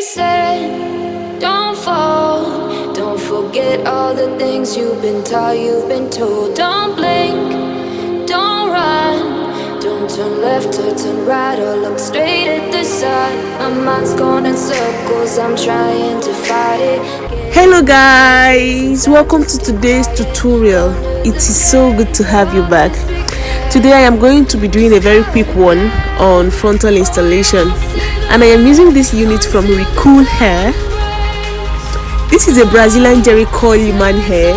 said, don't fall. Don't forget all the things you've been taught, you've been told. Don't blink, don't run. Don't turn left or turn right or look straight at the sun. My mind's going in circles, I'm trying to fight it. Hello guys, welcome to today's tutorial. It is so good to have you back. Today I am going to be doing a very quick one on frontal installation, and I am using this unit from Recool hair. This is a Brazilian jerry curly man hair.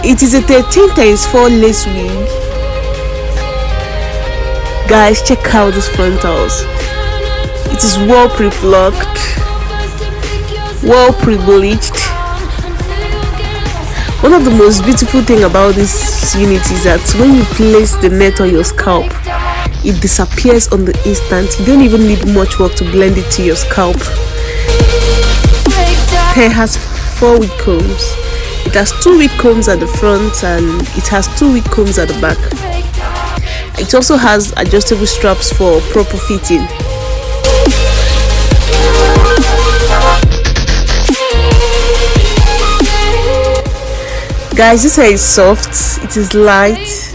It is a 13x4 lace wig. Guys, check out these frontals. It is well pre-plucked, well pre-bleached. One of the most beautiful thing about this unit is that when you place the net on your scalp, it disappears on the instant. You don't even need much work to blend it to your scalp. Hair has 4 wig combs. It has 2 wig combs at the front and it has 2 wig combs at the back. It also has adjustable straps for proper fitting. Guys, this hair is soft, it is light.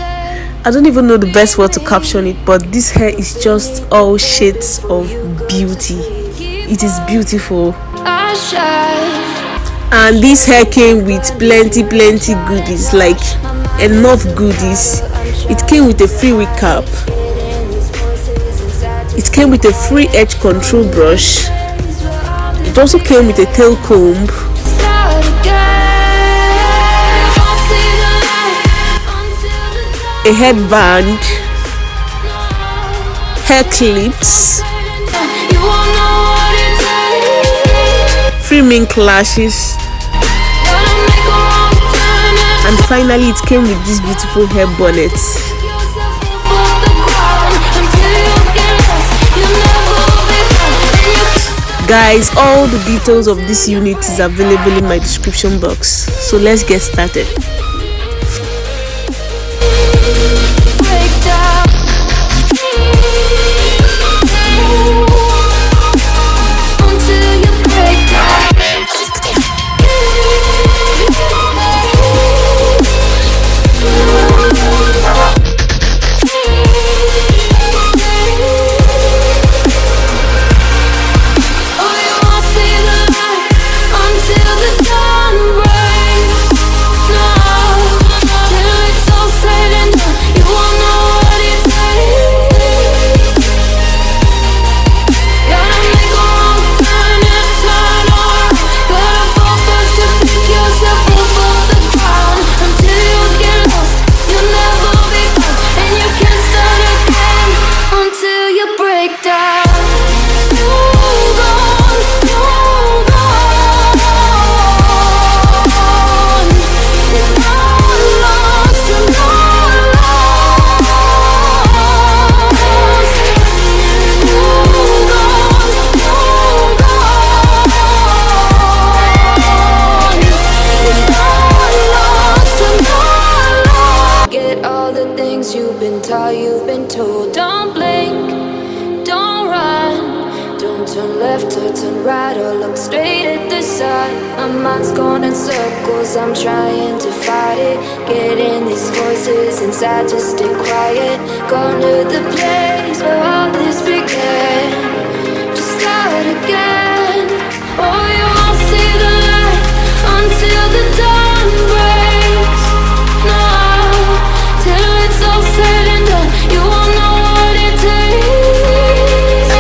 I don't even know the best word to caption it, but this hair is just all shades of beauty. It is beautiful. And this hair came with plenty goodies, like enough goodies. It came with a free wig cap. It came with a free edge control brush. It also came with a tail comb, a headband, hair clips, free mink lashes, and finally it came with this beautiful hair bonnet. Guys, all the details of this unit is available in my description box, so let's get started. You've been told, don't blink, don't run. Don't turn left or turn right or look straight at the sun. My mind's going in circles, I'm trying to fight it. Getting these voices inside to stay quiet. Gone to the place where all this began. Just start again. Oh, you won't see the light until the dawn breaks. No, till it's all said and done, you won't know what it takes.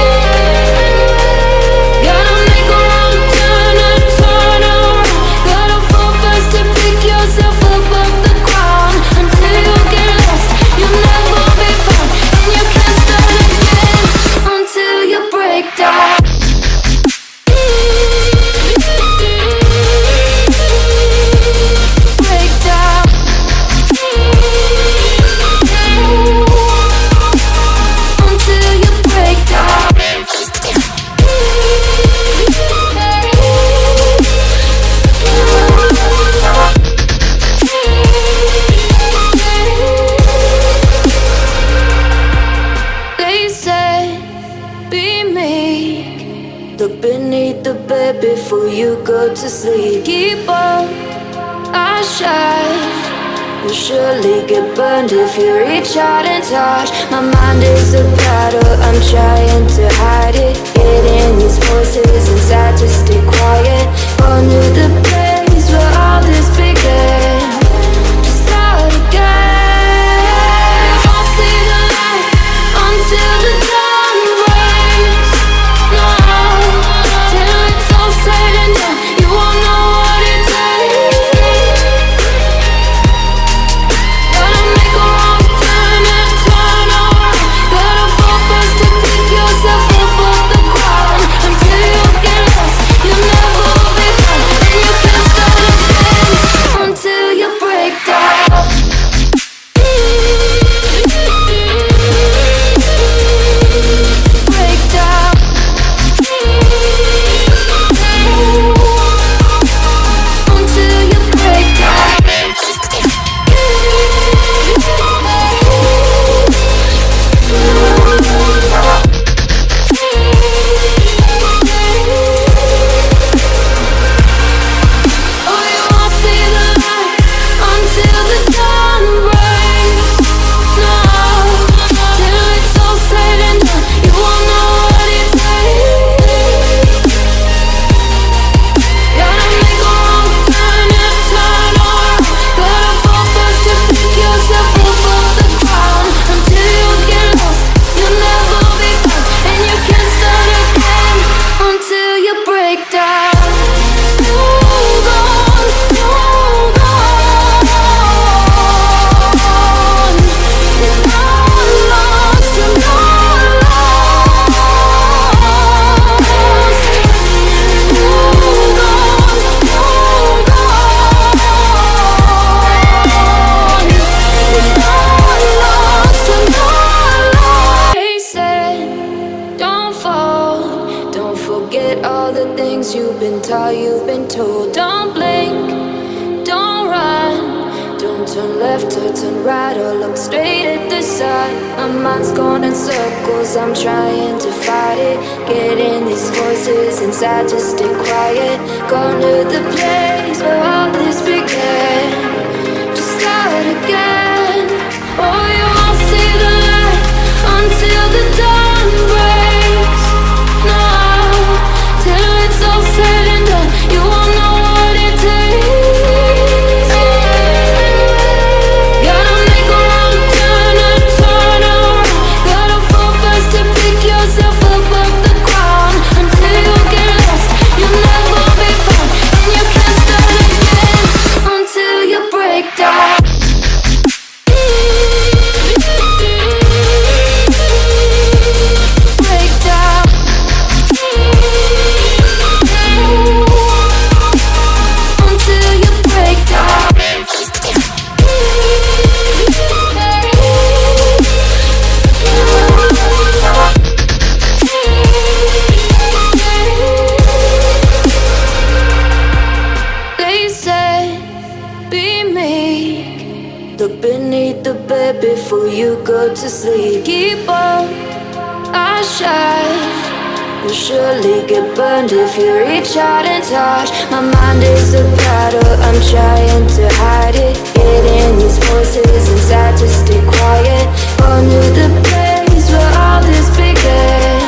Gotta make a wrong turn and turn around. Gotta fall fast to pick yourself up off the ground. Until you get lost, you'll never be found. And you can't start again until you break down. the bed before you go to sleep. Keep on, I shine. You'll surely get burned if you reach out and touch. My mind is a battle, I'm trying to hide it. Getting these voices inside to stay quiet. On to the place where all this began. To start again. I'll see the light until the dawn breaks. No, till it's all said and done, you won't know what it takes. Gotta make a wrong turn and turn around. Gotta fall first to pick yourself up off the ground. Until you get lost, you'll never be found. And you can't start again until you break down. Break down. Until you break down. Oh, you won't see the light until the dawn breaks. No, till it's all said and done, you won't know what it takes. Gotta make a wrong turn and turn around. Gotta fall first to pick yourself up off the ground. Until you get lost, you'll never be found. And you can't start again until you break down. Hold on, hold on. You're not lost, you're not lost. Hold on, hold on. You're not lost, you're not lost. They said, don't fall, don't forget all the things you've been taught, you've been told. Don't blink, don't run, don't turn left or turn right or look straight at the sun. My mind's going in circles, I'm trying to fight it. Getting these voices inside to stay quiet. Gone to the place where all this began. To start again. Oh, you won't see the light until the dawn breaks. No, till it's all said and done, you won't know what it takes. Gotta make a wrong turn and turn around. Gotta fall first to pick yourself up off the ground. Until you get lost, you'll never be found. And you can't start again until you break down. Break down. Until you break down. They say, be meek. Look beneath the bed before you go to sleep. Keep on, I shine. You'll surely get burned if you reach out and touch. My mind is a battle, I'm trying to hide it. Getting these voices inside to stay quiet. On to the place where all this began.